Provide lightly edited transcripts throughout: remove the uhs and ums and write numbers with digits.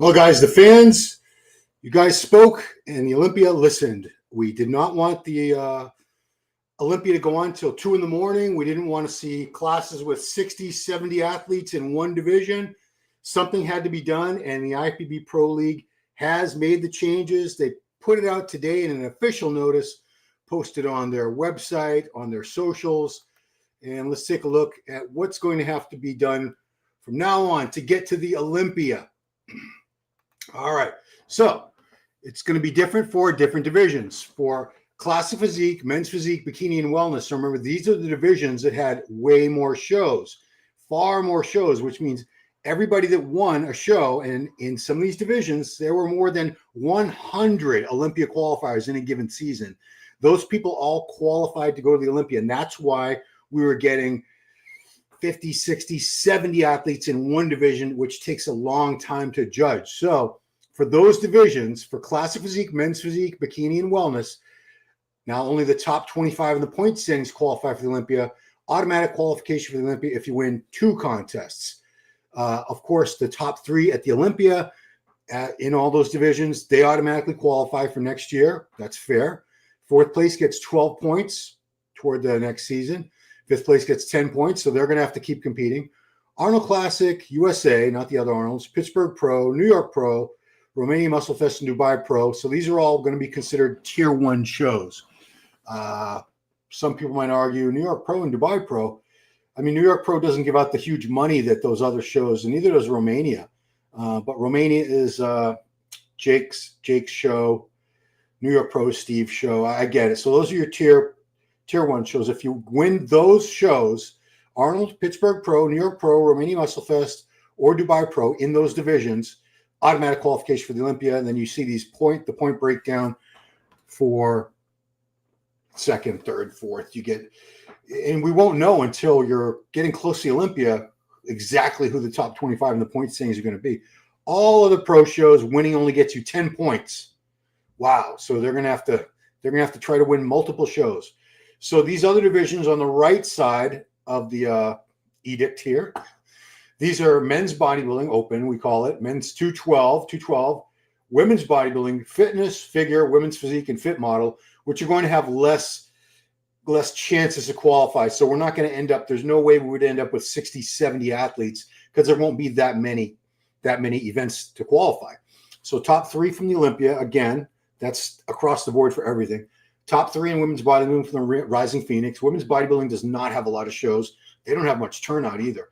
Well, guys, the fans, you guys spoke and the Olympia listened. We did not want the Olympia to go on till 2 in the morning. We didn't want to see classes with 60, 70 athletes in one division. Something had to be done, and the IFBB Pro League has made the changes. They put it out today in an official notice, posted on their website, on their socials. And let's take a look at what's going to have to be done from now on to get to the Olympia. All right, so it's going to be different for different divisions. For classic physique, men's physique, bikini, and wellness. So remember, these are the divisions that had way more shows, far more shows, which means everybody that won a show, and in some of these divisions, there were more than 100 Olympia qualifiers in a given season. Those people all qualified to go to the Olympia, and that's why we were getting 50, 60, 70 athletes in one division, which takes a long time to judge. So for those divisions, for classic physique, men's physique, bikini, and wellness, now only the top 25 in the point standings qualify for the Olympia. Automatic qualification for the Olympia if you win 2 contests. Of course, the top 3 at the Olympia in all those divisions, they automatically qualify for next year. That's fair. 4th place gets 12 points toward the next season. 5th place gets 10 points, so they're going to have to keep competing. Arnold Classic, USA, not the other Arnolds, Pittsburgh Pro, New York Pro, Romania Muscle Fest, and Dubai Pro. So these are all going to be considered Tier 1 shows. Some people might argue New York Pro and Dubai Pro. I mean, New York Pro doesn't give out the huge money that those other shows, and neither does Romania. But Romania is Jake's show. New York Pro is Steve's show. I get it. So those are your Tier 1 shows. If you win those shows, Arnold, Pittsburgh Pro, New York Pro, Romania Muscle Fest, or Dubai Pro in those divisions, automatic qualification for the Olympia. And then you see the point breakdown for 2nd, 3rd, 4th. You get, and we won't know until you're getting close to the Olympia exactly who the top 25 in the point standings are going to be. All of the pro shows, winning only gets you 10 points. Wow. So they're going to have to try to win multiple shows. So these other divisions on the right side of the edict here, these are men's bodybuilding open, we call it, men's 212, women's bodybuilding, fitness, figure, women's physique, and fit model, which are going to have less chances to qualify. So we're not going to end up, there's no way we would end up with 60, 70 athletes because there won't be that many events to qualify. So top 3 from the Olympia, again, that's across the board for everything. Top 3 in women's bodybuilding from the Rising Phoenix. Women's bodybuilding does not have a lot of shows. They don't have much turnout either.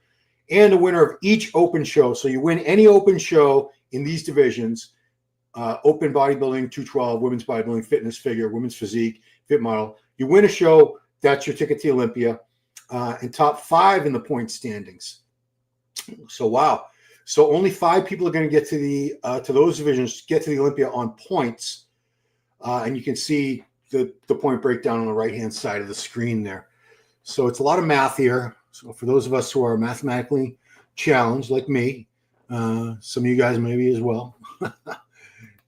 And the winner of each open show. So you win any open show in these divisions, open bodybuilding, 212, women's bodybuilding, fitness, figure, women's physique, fit model. You win a show, that's your ticket to Olympia. And top 5 in the point standings. So, wow. So only 5 people are going to get to those divisions, get to the Olympia on points. And you can see the point breakdown on the right-hand side of the screen there. So it's a lot of math here. So for those of us who are mathematically challenged, like me, some of you guys maybe as well,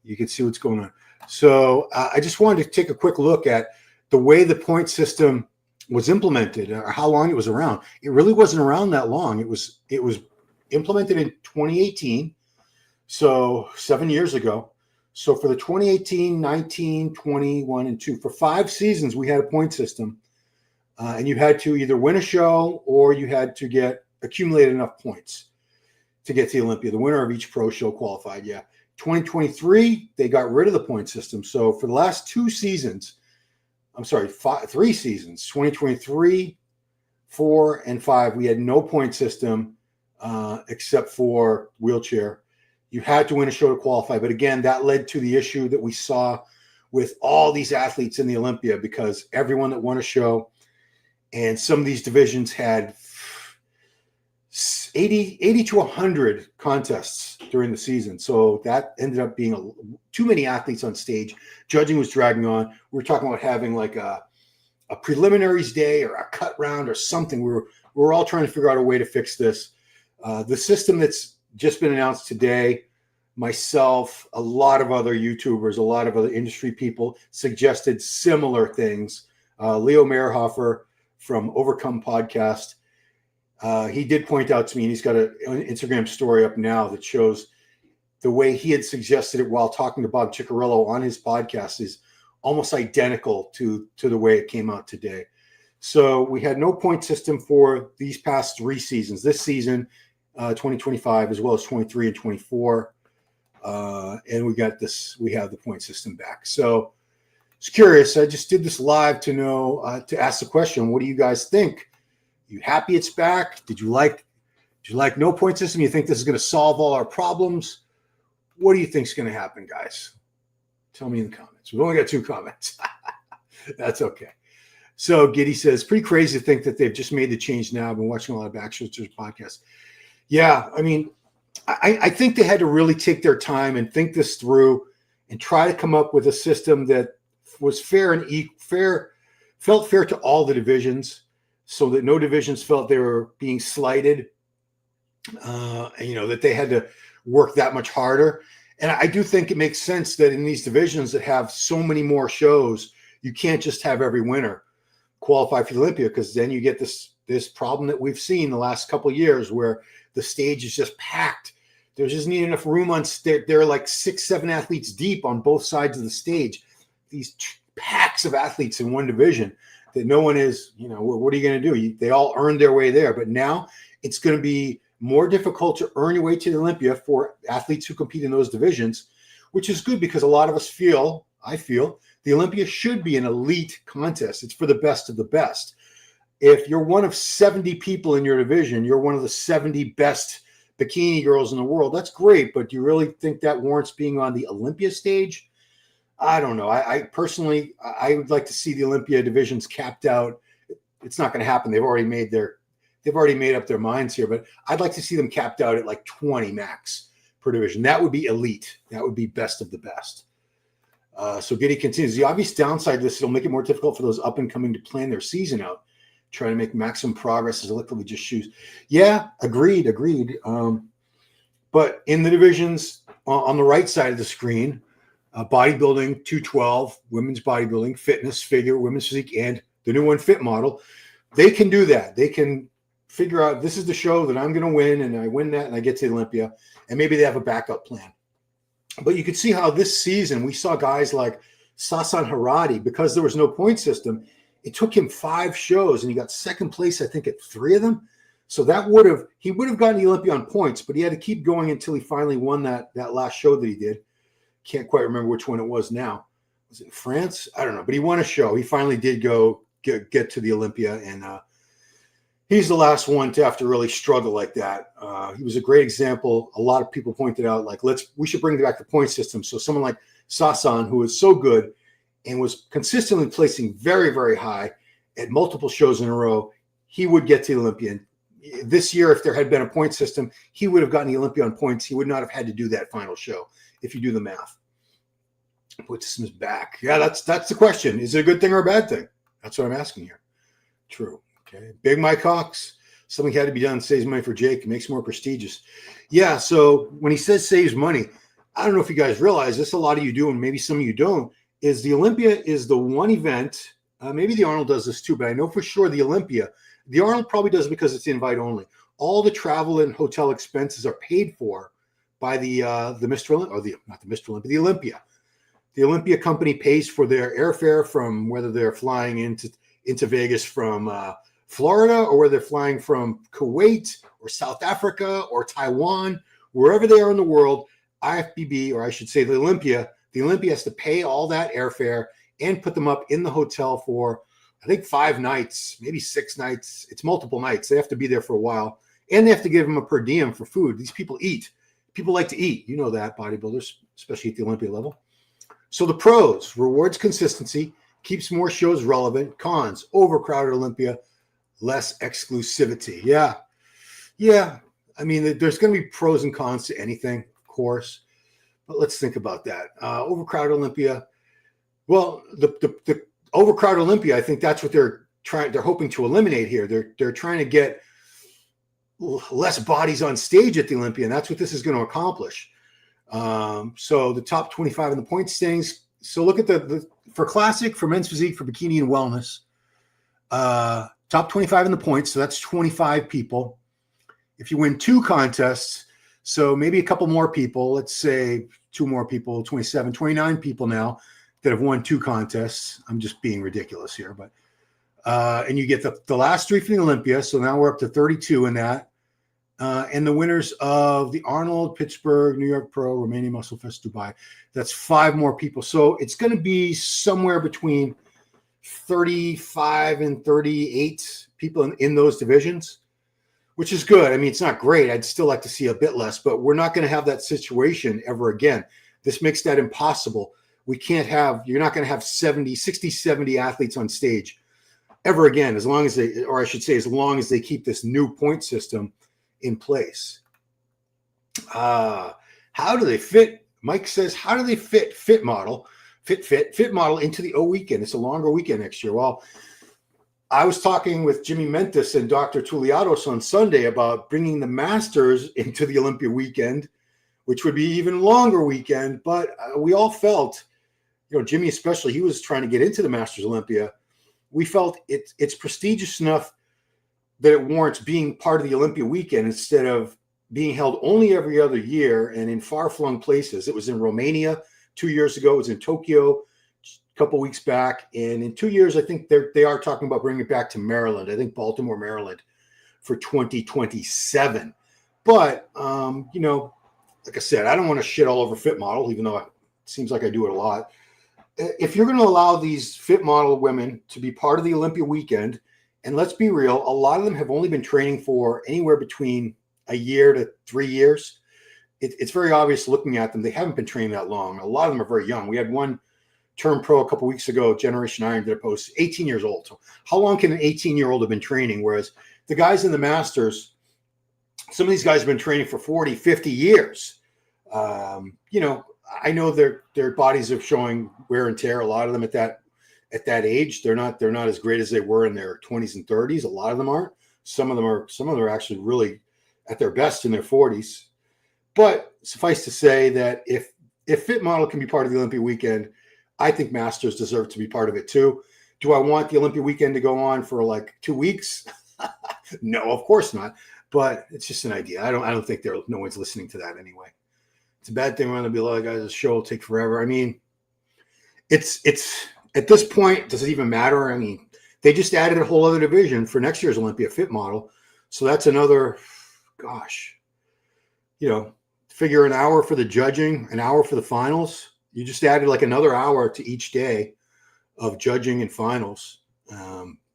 you can see what's going on. So I just wanted to take a quick look at the way the point system was implemented or how long it was around. It really wasn't around that long. It was implemented in 2018, so 7 years ago. So for the 2018, 19, 21, and 2, for 5 seasons, we had a point system. And you had to either win a show or you had to accumulate enough points to get to the Olympia. The winner of each pro show qualified, yeah. 2023, they got rid of the point system. So for the last 3 seasons, 2023, 4, and 5, we had no point system except for wheelchair. You had to win a show to qualify. But again, that led to the issue that we saw with all these athletes in the Olympia because everyone that won a show, and some of these divisions had 80 to 100 contests during the season. So that ended up being too many athletes on stage. Judging was dragging on. We were talking about having like a preliminaries day or a cut round or something. We were all trying to figure out a way to fix this. The system that's just been announced today, myself, a lot of other YouTubers, a lot of other industry people suggested similar things. Leo Meyerhofer from Overcome Podcast, he did point out to me, and he's got an Instagram story up now that shows the way he had suggested it while talking to Bob Ciccarello on his podcast is almost identical to the way it came out today. So we had no point system for these past 3 seasons. This season, 2025, as well as 23 and 24. And we have the point system back. So it's curious. I just did this live to know, to ask the question, what do you guys think? You happy it's back? Did you like no point system? You think this is going to solve all our problems? What do you think is going to happen, guys? Tell me in the comments. We've only got 2 comments. That's okay. So Giddy says, pretty crazy to think that they've just made the change now. I've been watching a lot of Backstreeters podcasts. Yeah, I mean, I think they had to really take their time and think this through and try to come up with a system that was fair and felt fair to all the divisions, so that no divisions felt they were being slighted, that they had to work that much harder. And I do think it makes sense that in these divisions that have so many more shows, you can't just have every winner qualify for the Olympia, because then you get this problem that we've seen the last couple of years where the stage is just packed. There's just not enough room on stage. There are like 6, 7 athletes deep on both sides of the stage. These packs of athletes in one division that no one is, what are you going to do? They all earned their way there. But now it's going to be more difficult to earn your way to the Olympia for athletes who compete in those divisions, which is good because a lot of us I feel, the Olympia should be an elite contest. It's for the best of the best. If you're one of 70 people in your division, you're one of the 70 best bikini girls in the world. That's great, but do you really think that warrants being on the Olympia stage? I don't know. I personally, I would like to see the Olympia divisions capped out. It's not going to happen. They've already made up their minds here, but I'd like to see them capped out at like 20 max per division. That would be elite. That would be best of the best. So Giddy continues. The obvious downside to this, it'll make it more difficult for those up and coming to plan their season out, trying to make maximum progress as electively just shoes. Yeah, agreed. But in the divisions on the right side of the screen, bodybuilding, 212, women's bodybuilding, fitness, figure, women's physique, and the new one, fit model, they can do that. They can figure out, this is the show that I'm going to win, and I win that, and I get to the Olympia, and maybe they have a backup plan. But you could see how this season we saw guys like Sassan Herati, because there was no point system, it took him 5 shows, and he got second place, I think, at 3 of them. So he would have gotten the Olympia on points, but he had to keep going until he finally won that last show that he did. Can't quite remember which one it was now. Was it in France? I don't know, but he won a show. He finally did go get to the Olympia, and he's the last one to have to really struggle like that. He was a great example. A lot of people pointed out, like, we should bring back the point system. So someone like Sassan, who is so good and was consistently placing very, very high at multiple shows in a row, he would get to the Olympia. This year, if there had been a point system, he would have gotten the Olympia on points. He would not have had to do that final show, if you do the math. Point system is back. Yeah, that's the question. Is it a good thing or a bad thing? That's what I'm asking here. True. Okay. Big Mike Hawks. Something had to be done. Saves money for Jake. It makes it more prestigious. Yeah. So when he says saves money, I don't know if you guys realize this. A lot of you do, and maybe some of you don't. Is the Olympia is the one event. Maybe the Arnold does this too, but I know for sure the Olympia. The Arnold probably does it because it's invite only. All the travel and hotel expenses are paid for by the Mr. Olympia, or not the Mr. Olympia, the Olympia. The Olympia company pays for their airfare from whether they're flying into Vegas from Florida, or whether they're flying from Kuwait or South Africa or Taiwan, wherever they are in the world. IFBB, or I should say the Olympia has to pay all that airfare and put them up in the hotel for, I think, 5 nights, maybe 6 nights. It's multiple nights. They have to be there for a while, and they have to give them a per diem for food. These people eat. People like to eat. You know that, bodybuilders, especially at the Olympia level. So the pros: rewards consistency, keeps more shows relevant. Cons: overcrowded Olympia, less exclusivity. Yeah. I mean, there's going to be pros and cons to anything, of course. But let's think about that. Overcrowded Olympia. Well, the overcrowded Olympia, I think that's what they're hoping to eliminate here. They're trying to get less bodies on stage at the Olympia, and that's what this is going to accomplish. So the top 25 in the point standings. So look at for classic, for men's physique, for bikini and wellness, top 25 in the points. So that's 25 people. If you win 2 contests, So maybe a couple more people, let's say 2 more people, 27, 29 people now that have won 2 contests. I'm just being ridiculous here, but and you get the last 3 from the Olympia. So now we're up to 32 in that. And the winners of the Arnold, Pittsburgh, New York Pro, Romania Muscle Fest, Dubai. That's 5 more people. So it's going to be somewhere between 35 and 38 people in those divisions, which is good. I mean, it's not great. I'd still like to see a bit less, but we're not going to have that situation ever again. This makes that impossible. You're not going to have 60, 70 athletes on stage ever again, as long as they keep this new point system in place. How do they fit? Mike says, how do they fit model into the O weekend? It's a longer weekend next year. Well, I was talking with Jimmy Mentis and Dr. Tuliados on Sunday about bringing the Masters into the Olympia weekend, which would be even longer weekend. But we all felt, Jimmy especially, he was trying to get into the Masters Olympia. We felt it's prestigious enough that it warrants being part of the Olympia weekend instead of being held only every other year and in far-flung places. It was in Romania 2 years ago. It was in Tokyo a couple weeks back. And in 2 years, I think they are talking about bringing it back to Maryland. I think Baltimore, Maryland for 2027. But, like I said, I don't want to shit all over Fit Model, even though it seems like I do it a lot. If you're going to allow these Fit Model women to be part of the Olympia weekend, and let's be real, a lot of them have only been training for anywhere between a year to 3 years. It's very obvious looking at them. They haven't been training that long. A lot of them are very young. We had one turn pro a couple weeks ago, Generation Iron, did a post, 18 years old. So how long can an 18-year-old have been training? Whereas the guys in the Masters, some of these guys have been training for 40, 50 years. I know their bodies are showing wear and tear. A lot of them at that age, they're not as great as they were in their 20s and 30s. A lot of them aren't. Some of them are actually really at their best in their 40s. But suffice to say that if Fit Model can be part of the Olympia weekend, I think Masters deserve to be part of it too. Do I want the Olympia weekend to go on for like 2 weeks? No, of course not. But it's just an idea. I don't think no one's listening to that anyway. It's a bad thing. We're going to be a lot of guys. The show will take forever. I mean, it's at this point, does it even matter? I mean, they just added a whole other division for next year's Olympia Fit Model. So that's another, figure an hour for the judging, an hour for the finals. You just added like another hour to each day of judging and finals.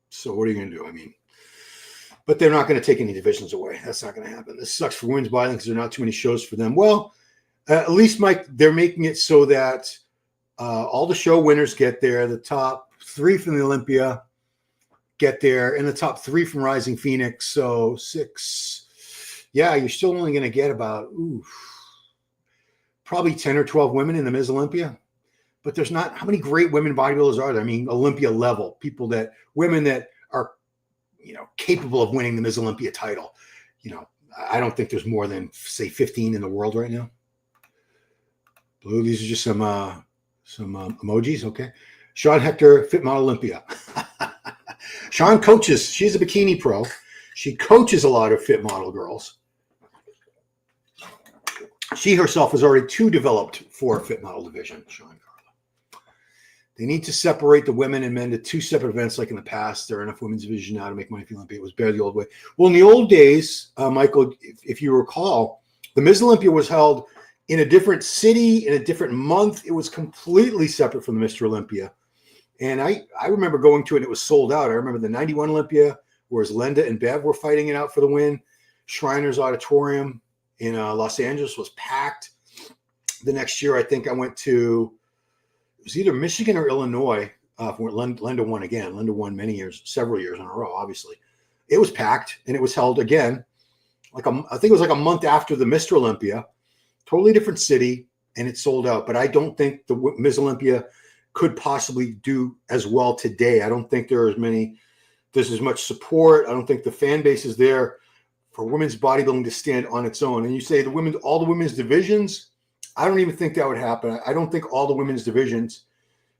So what are you going to do? I mean, but they're not going to take any divisions away. That's not going to happen. This sucks for women's bodybuilding because there are not too many shows for them. Well, at least, Mike, they're making it so that all the show winners get there. The top 3 from the Olympia get there, and the top 3 from Rising Phoenix. So 6. Yeah, you're still only going to get about probably 10 or 12 women in the Ms. Olympia. But there's not, how many great women bodybuilders are there? I mean, Olympia level women that are, capable of winning the Ms. Olympia title. I don't think there's more than, say, 15 in the world right now. Blue, these are just some emojis. Okay. Sean Hector, Fit Model Olympia. Sean coaches. She's a bikini pro. She coaches a lot of Fit Model girls. She herself was already too developed for a Fit Model division, Sean Carla. They need to separate the women and men to 2 separate events like in the past. There are enough women's division now to make money for the Olympia. It was better the old way. Well, in the old days, Michael, if you recall, the Ms. Olympia was held in a different city, in a different month. It was completely separate from the Mr. Olympia. And I remember going to it, and it was sold out. I remember the 91 Olympia, whereas Linda and Bev were fighting it out for the win. Shriners Auditorium in Los Angeles was packed. The next year, I think I went to, it was either Michigan or Illinois. Linda won again. Linda won several years in a row, obviously. It was packed, and it was held again. I think it was like a month after the Mr. Olympia. Totally different city, and it sold out. But I don't think the Ms. Olympia could possibly do as well today. I don't think there's as much support. I don't think the fan base is there for women's bodybuilding to stand on its own. And you say all the women's divisions, I don't even think that would happen. I don't think all the women's divisions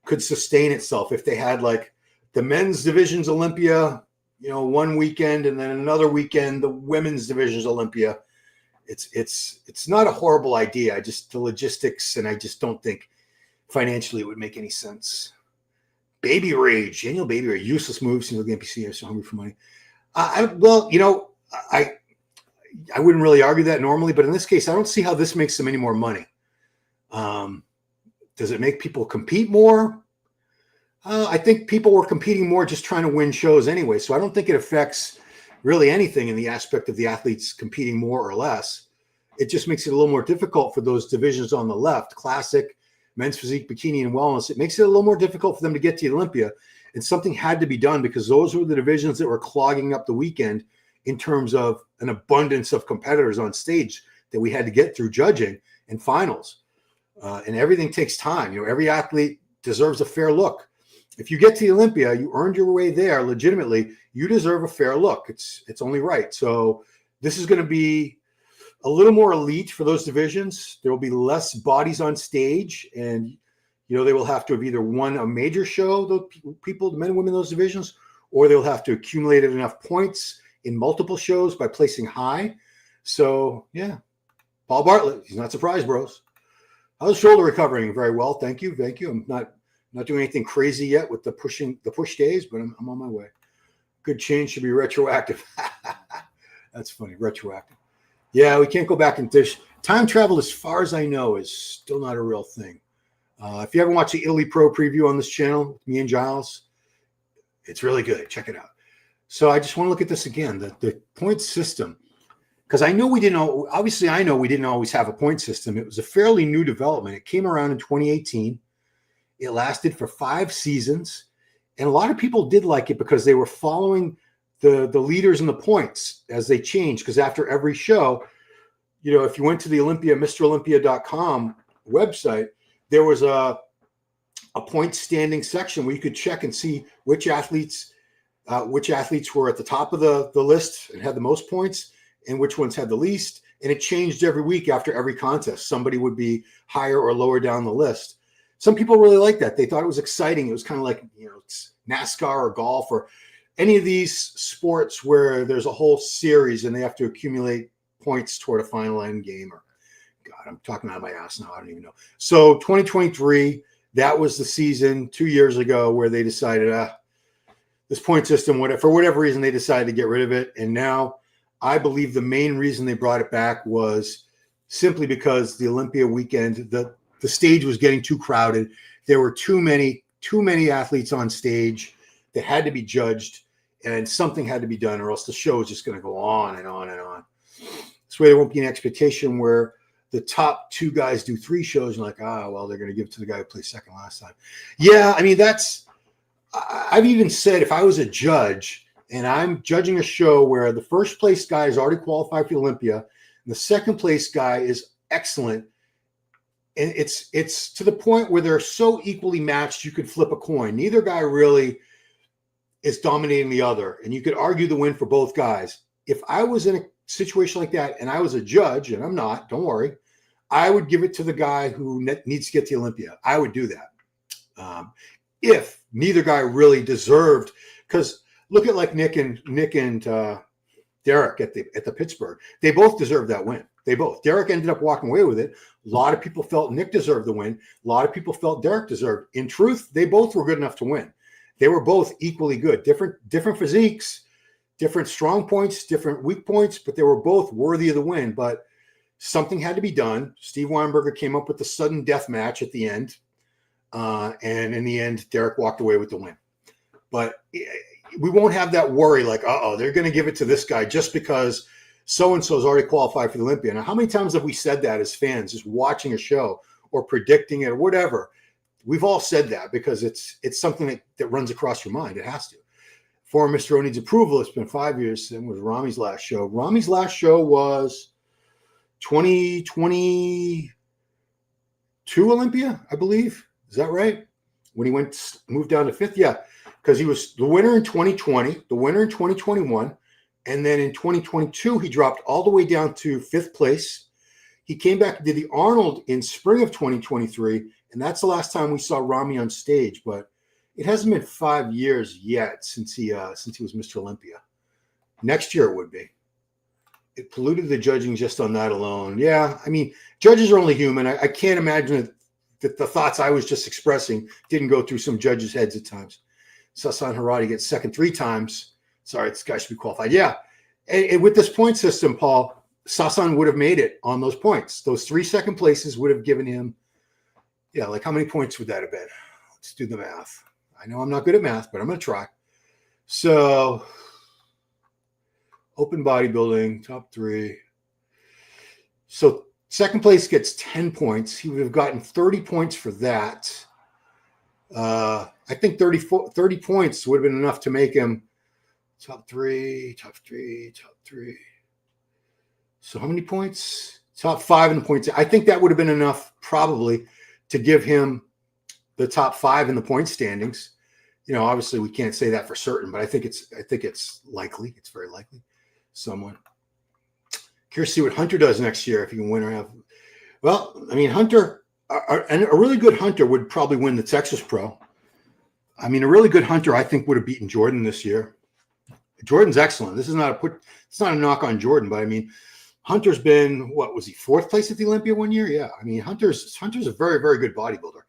could sustain itself if they had like the men's divisions Olympia, one weekend, and then another weekend, the women's divisions Olympia. It's not a horrible idea. The logistics, and I just don't think financially it would make any sense. Baby rage, annual baby rage, useless moves. The NPC are so hungry for money. I wouldn't really argue that normally, but in this case, I don't see how this makes them any more money. Does it make people compete more? I think people were competing more just trying to win shows anyway. So I don't think it affects really anything in the aspect of the athletes competing more or less. It just makes it a little more difficult for those divisions on the left, classic, men's physique, bikini, and wellness. It makes it a little more difficult for them to get to Olympia. And something had to be done because those were the divisions that were clogging up the weekend in terms of an abundance of competitors on stage that we had to get through judging and finals. And everything takes time. Every athlete deserves a fair look. If you get to Olympia, you earned your way there legitimately. You deserve a fair look. It's only right. So this is going to be a little more elite for those divisions. There will be less bodies on stage, and they will have to have either won a major show, those people, the men and women in those divisions, or they'll have to accumulate enough points in multiple shows by placing high. So yeah, Paul Bartlett, he's not surprised, bros. How's shoulder recovering? Very well, thank you. I'm not doing anything crazy yet with the push days, but I'm on my way. Good change should be retroactive. That's funny, retroactive. Yeah, we can't go back and dish. Time travel, as far as I know, is still not a real thing. If you haven't watched the IFBB Pro preview on this channel, me and Giles, it's really good. Check it out. So I just want to look at this again, the point system. Because I know we didn't always have a point system. It was a fairly new development. It came around in 2018. It lasted for 5 seasons. And a lot of people did like it because they were following the leaders in the points as they changed. Because after every show, if you went to the Olympia, MrOlympia.com website, there was a point standing section where you could check and see which athletes were at the top of the list and had the most points, and which ones had the least. And it changed every week after every contest. Somebody would be higher or lower down the list. Some people really liked that. They thought it was exciting. It was kind of like, it's NASCAR or golf or any of these sports where there's a whole series and they have to accumulate points toward a final end game. Or God, I'm talking out of my ass now. I don't even know. So 2023, that was the season 2 years ago where they decided, this point system, for whatever reason, they decided to get rid of it. And now I believe the main reason they brought it back was simply because the Olympia weekend, the stage was getting too crowded. There were too many athletes on stage that had to be judged, and something had to be done, or else the show is just going to go on and on and on. This way there won't be an expectation where the top 2 guys do 3 shows and like, well, they're going to give it to the guy who placed second last time. Yeah, I mean, I've even said if I was a judge and I'm judging a show where the first place guy is already qualified for Olympia and the second place guy is excellent, and it's to the point where they're so equally matched you could flip a coin. Neither guy really is dominating the other, and you could argue the win for both guys. If I was in a situation like that and I was a judge, and I'm not, don't worry, I would give it to the guy who needs to get to Olympia. I would do that. If neither guy really deserved, because look at like Nick and Derek at the Pittsburgh. They both deserved that win. Derek ended up walking away with it. A lot of people felt Nick deserved the win. A lot of people felt Derek deserved. In truth, they both were good enough to win. They were both equally good. Different physiques, different strong points, different weak points, but they were both worthy of the win. But something had to be done. Steve Weinberger came up with the sudden death match at the end. And in the end, Derek walked away with the win. But we won't have that worry like, they're going to give it to this guy just because so-and-so is already qualified for the Olympia. Now, how many times have we said that as fans, just watching a show or predicting it or whatever? We've all said that because it's something that runs across your mind. It has to. For Mr. O needs approval, it's been 5 years since it was Ramy's last show. Ramy's last show was 2022 Olympia, I believe. Is that right? When he moved down to 5th? Yeah, because he was the winner in 2020, the winner in 2021, and then in 2022, he dropped all the way down to 5th place. He came back and did the Arnold in spring of 2023, and that's the last time we saw Ramy on stage. But it hasn't been 5 years yet since he was Mr. Olympia. Next year it would be. it polluted the judging just on that alone. Yeah, I mean, judges are only human. I can't imagine that the thoughts I was just expressing didn't go through some judges' heads at times. Sassan Herati gets second 3 times. Sorry, this guy should be qualified. Yeah, and with this point system, Paul, Sassan would have made it on those points. Those 3 second places would have given him, yeah, like how many points would that have been? Let's do the math. I know I'm not good at math, but I'm going to try. So, open bodybuilding, top 3. So, second place gets 10 points. He would have gotten 30 points for that. I think 30 points would have been enough to make him top 3. So how many points? Top 5 in the points. I think that would have been enough probably to give him the top 5 in the point standings. You know, obviously we can't say that for certain, but I think it's likely. It's very likely. Someone. Curious to see what Hunter does next year if he can win or have. Well, I mean, Hunter, a really good hunter would probably win the Texas Pro. I mean, a really good hunter, I think, would have beaten Jordan this year. Jordan's excellent. This is it's not a knock on Jordan, but I mean, Hunter's been, what was he, 4th place at the Olympia one year? Yeah. I mean, Hunter's a very, very good bodybuilder.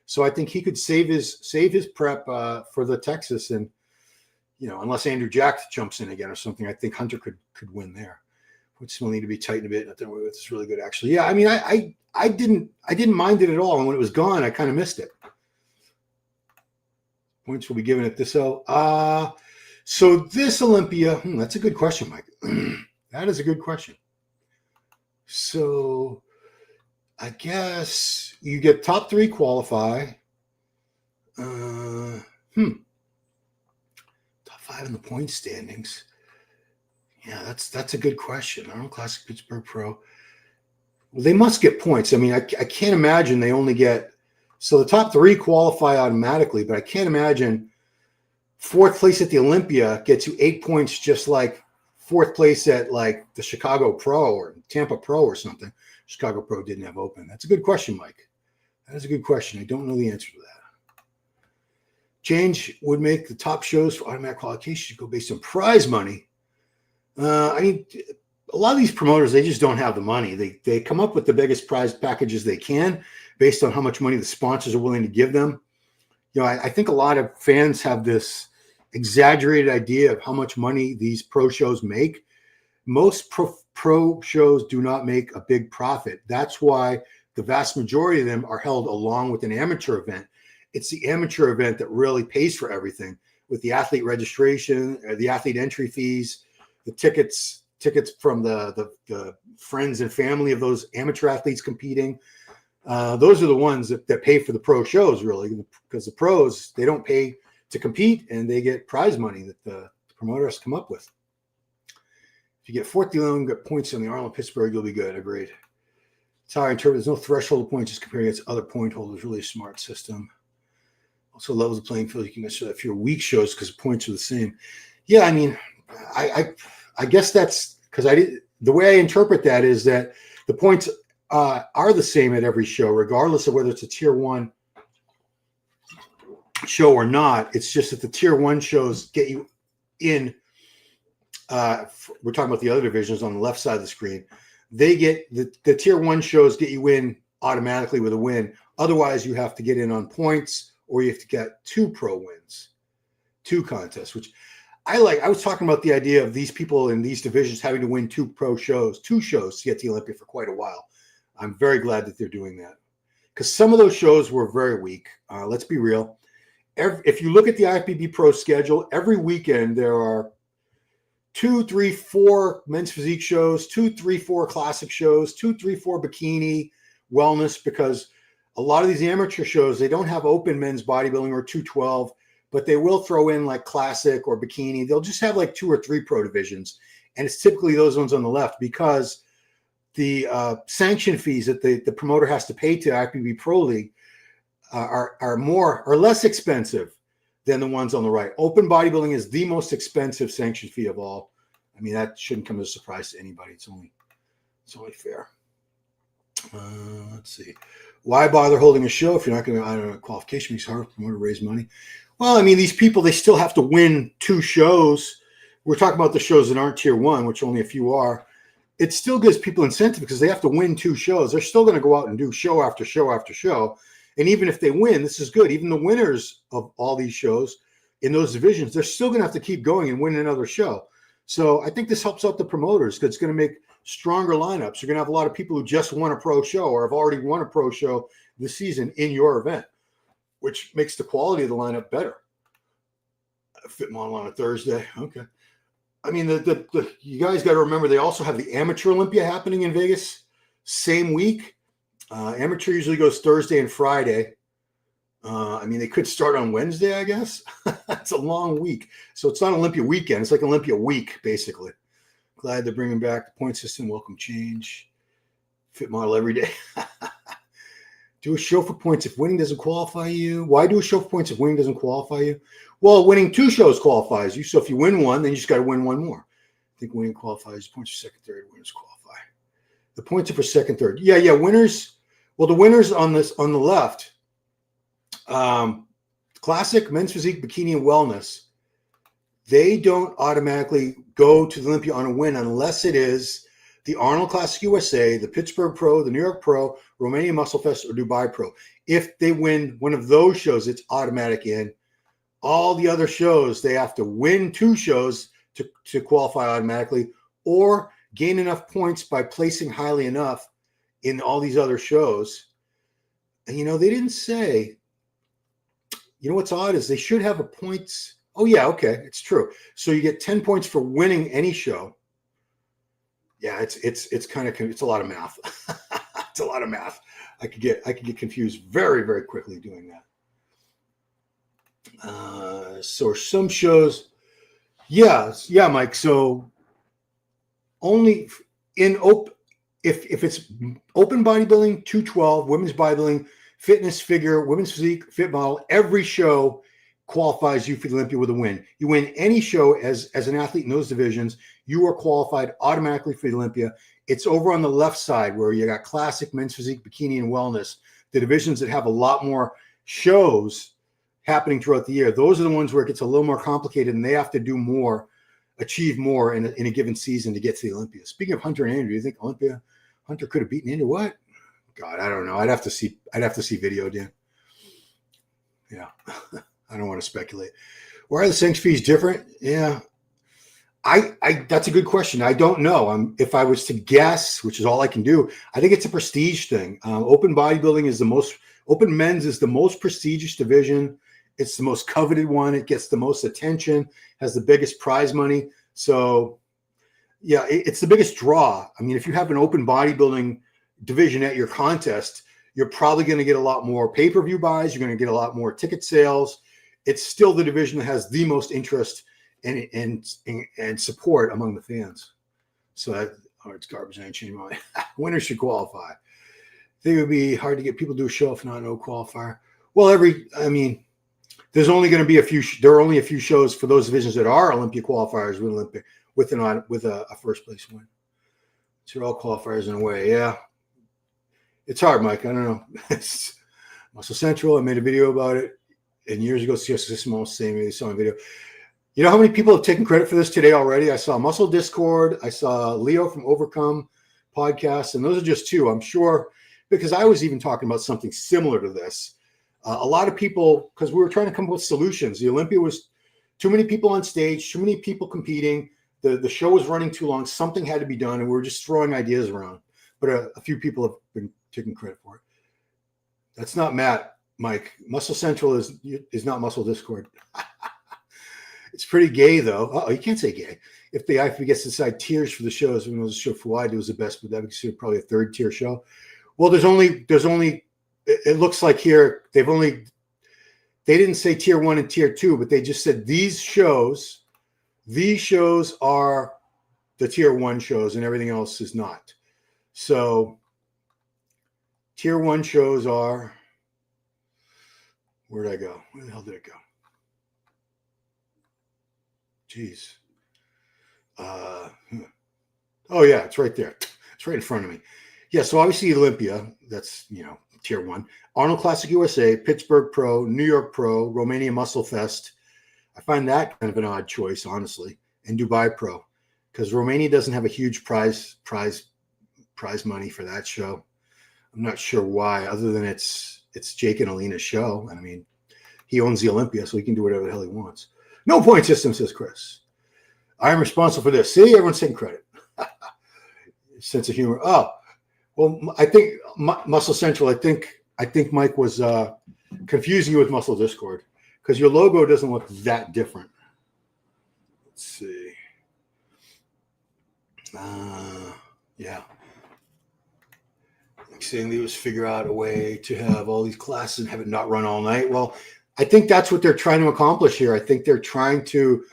So I think he could save his prep for the Texas, and you know, unless Andrew Jack jumps in again or something, I think Hunter could win there. Would still need to be tightened a bit. I think it's really good, actually. Yeah, I mean, I didn't mind it at all, and when it was gone, I kind of missed it. Points will be given at this. So this Olympia, that's a good question, Mike. That is a good question. So I guess you get top 3 qualify. Top 5 in the point standings. Yeah, that's a good question. Arnold Classic, Pittsburgh Pro. Well, they must get points. I mean, I can't imagine they only get. So the top 3 qualify automatically, but I can't imagine 4th place at the Olympia gets you 8 points, just like 4th place at like the Chicago Pro or Tampa Pro or something. Chicago Pro didn't have open. That's a good question, Mike. That is a good question. I don't know the answer to that. Change would make the top shows for automatic qualification go based on prize money. I mean, a lot of these promoters, they just don't have the money. They come up with the biggest prize packages they can based on how much money the sponsors are willing to give them. You know, I think a lot of fans have this exaggerated idea of how much money these pro shows make. Most pro shows do not make a big profit. That's why the vast majority of them are held along with an amateur event. It's the amateur event that really pays for everything, with the athlete registration, the athlete entry fees, the tickets from the friends and family of those amateur athletes competing. Those are the ones that pay for the pro shows, really, because the pros, they don't pay to compete, and they get prize money that the promoter has to come up with. If you get 4th alone, get points on the Arnold Pittsburgh, you'll be good. Agreed. That's how I interpret it. There's no threshold of points just comparing against other point holders. Really a smart system. Also levels the playing field. You can measure that for your weak shows because points are the same. Yeah, I mean, I guess that's because the way I interpret that is that the points are the same at every show, regardless of whether it's a tier 1 show or not. It's just that the tier 1 shows get you in. We're talking about the other divisions on the left side of the screen. They get the tier 1 shows get you in automatically with a win. Otherwise, you have to get in on points, or you have to get 2 pro wins, 2 contests, which I like. I was talking about the idea of these people in these divisions having to win 2 pro shows, 2 shows to get to the Olympia for quite a while. I'm very glad that they're doing that, because some of those shows were very weak. Let's be real. If you look at the IFBB Pro schedule, every weekend there are 2, 3, 4 men's physique shows, 2, 3, 4 classic shows, 2, 3, 4 bikini, wellness, because a lot of these amateur shows, they don't have open men's bodybuilding or 212, but they will throw in like classic or bikini. They'll just have like 2 or 3 pro divisions. And it's typically those ones on the left, because the sanction fees that the promoter has to pay to IFBB Pro League are less expensive than the ones on the right. Open bodybuilding is the most expensive sanction fee of all. I mean, that shouldn't come as a surprise to anybody. It's only fair. Let's see. Why bother holding a show if you're not going to, I don't know, qualification makes it hard for promoter to raise money? Well, I mean, these people, they still have to win 2 shows. We're talking about the shows that aren't tier 1, which only a few are. it still gives people incentive because they have to win 2 shows. They're still going to go out and do show after show after show. And even if they win, this is good. Even the winners of all these shows in those divisions, they're still going to have to keep going and win another show. So I think this helps out the promoters because it's going to make stronger lineups. You're going to have a lot of people who just won a pro show or have already won a pro show this season in your event, which makes the quality of the lineup better. Fit model on a Thursday. Okay. I mean, you guys got to remember they also have the Amateur Olympia happening in Vegas same week. Amateur usually goes Thursday and Friday. I mean, they could start on Wednesday, I guess. It's a long week. So it's not Olympia weekend. It's like Olympia week, basically. Glad they're bringing back the point system. Welcome change. Fit model every day. Do a show for points if winning doesn't qualify you. Why do a show for points if winning doesn't qualify you? Well, winning 2 shows qualifies you. So if you win one, then you just got to win 1 more. I think winning qualifies. Points for second, third. Winners qualify. The points are for second, third. Yeah. Winners. Well, the winners on the left. Classic, men's physique, bikini, and wellness. They don't automatically go to the Olympia on a win unless it is the Arnold Classic USA, the Pittsburgh Pro, the New York Pro, Romania Muscle Fest, or Dubai Pro. If they win one of those shows, it's automatic in. All the other shows, they have to win 2 shows to qualify automatically or gain enough points by placing highly enough in all these other shows. And, they didn't say, what's odd is they should have a points. Oh, yeah, okay, it's true. So you get 10 points for winning any show. Yeah, it's kind of, it's a lot of math. It's a lot of math. I could get confused very, very quickly doing that. So some shows, yeah, Mike. So only in if it's open bodybuilding, 212, women's bodybuilding, fitness, figure, women's physique, fit model, every show qualifies you for the Olympia with a win. You win any show as an athlete in those divisions, you are qualified automatically for the Olympia. It's over on the left side where you got classic, men's physique, bikini, and wellness, the divisions that have a lot more shows happening throughout the year. Those are the ones where it gets a little more complicated and they have to do more, achieve more in a given season to get to the Olympia. Speaking of Hunter and Andrew, do you think Hunter could have beaten Andrew? What? God, I don't know. I'd have to see video, Dan. Yeah. I don't want to speculate. Why are the sanction fees different? Yeah. I that's a good question. I don't know. If I was to guess, which is all I can do, I think it's a prestige thing. Open bodybuilding is open men's is the most prestigious division. It's the most coveted one. It gets the most attention, has the biggest prize money. So yeah, it's the biggest draw. I mean, if you have an open bodybuilding division at your contest, you're probably going to get a lot more pay-per-view buys. You're going to get a lot more ticket sales. It's still the division that has the most interest and support among the fans. So it's garbage. I ain't changing my mind. Winners should qualify. I think it would be hard to get people to do a show if not no qualifier. Well, there's only going to be there are only a few shows for those divisions that are Olympia qualifiers with a first place win. So they're all qualifiers in a way. Yeah. It's hard, Mike. I don't know. It's Muscle Central. I made a video about it. And years ago, CSS saying they saw a video. You know how many people have taken credit for this today already? I saw Muscle Discord. I saw Leo from Overcome podcast. And those are just 2, I'm sure, because I was even talking about something similar to this. A lot of people, because we were trying to come up with solutions. The Olympia was too many people on stage, too many people competing. The show was running too long. Something had to be done, and we were just throwing ideas around. But a few people have been taking credit for it. That's not Matt, Mike. Muscle Central is not Muscle Discord. It's pretty gay, though. Oh, you can't say gay. If the IFBB gets to decide tiers for the shows, when it was a show for wide, it was the best, but that would be considered probably a 3rd tier show. Well, there's only. It looks like here they didn't say tier 1 and tier 2, but they just said these shows are the tier 1 shows, and everything else is not. So tier 1 shows are. Where did I go? Where the hell did it go? Jeez. Oh, yeah, it's right there. It's right in front of me. Yeah, so obviously Olympia, that's, tier 1. Arnold Classic USA, Pittsburgh Pro, New York Pro, Romania Muscle Fest. I find that kind of an odd choice, honestly. And Dubai Pro. because Romania doesn't have a huge prize money for that show. I'm not sure why, other than it's Jake and Alina's show. And I mean, he owns the Olympia, so he can do whatever the hell he wants. No point system, says Chris. I am responsible for this. See, everyone's taking credit. Sense of humor. Oh, well, I think Muscle Central. I think Mike was confusing you with Muscle Discord because your logo doesn't look that different. Let's see. Yeah. Next thing they do is figure out a way to have all these classes and have it not run all night. Well, I think that's what they're trying to accomplish here. I think they're trying to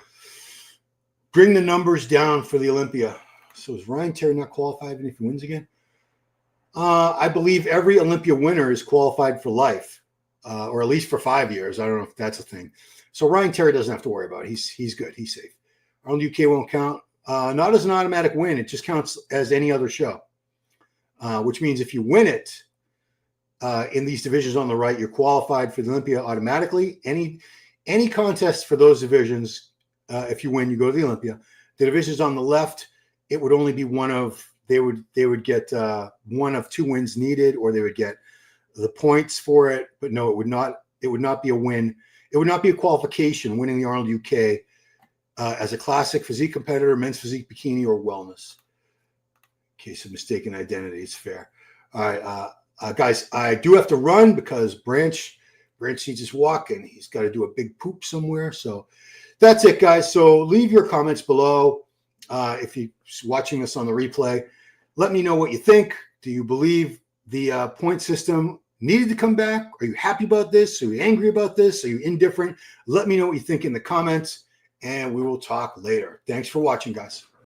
bring the numbers down for the Olympia. So is Ryan Terry not qualified even if he wins again? I believe every Olympia winner is qualified for life, or at least for 5 years. I don't know if that's a thing. So Ryan Terry doesn't have to worry about it. He's good. He's safe. Arnold UK won't count. Not as an automatic win. It just counts as any other show, which means if you win it in these divisions on the right, you're qualified for the Olympia automatically. Any contest for those divisions, if you win, you go to the Olympia. The divisions on the left, it would only be one of they would get one of 2 wins needed, or they would get the points for it. But no, it would not be a win. It would not be a qualification winning the Arnold UK as a classic physique competitor, men's physique bikini, or wellness. Case of mistaken identity. It's fair. All right, guys, I do have to run because Branch needs his walk and he's got to do a big poop somewhere. So that's it, guys. So leave your comments below. If you're watching this on the replay, let me know what you think. Do you believe the point system needed to come back? Are you happy about this? Are you angry about this? Are you indifferent? Let me know what you think in the comments, and we will talk later. Thanks for watching, guys.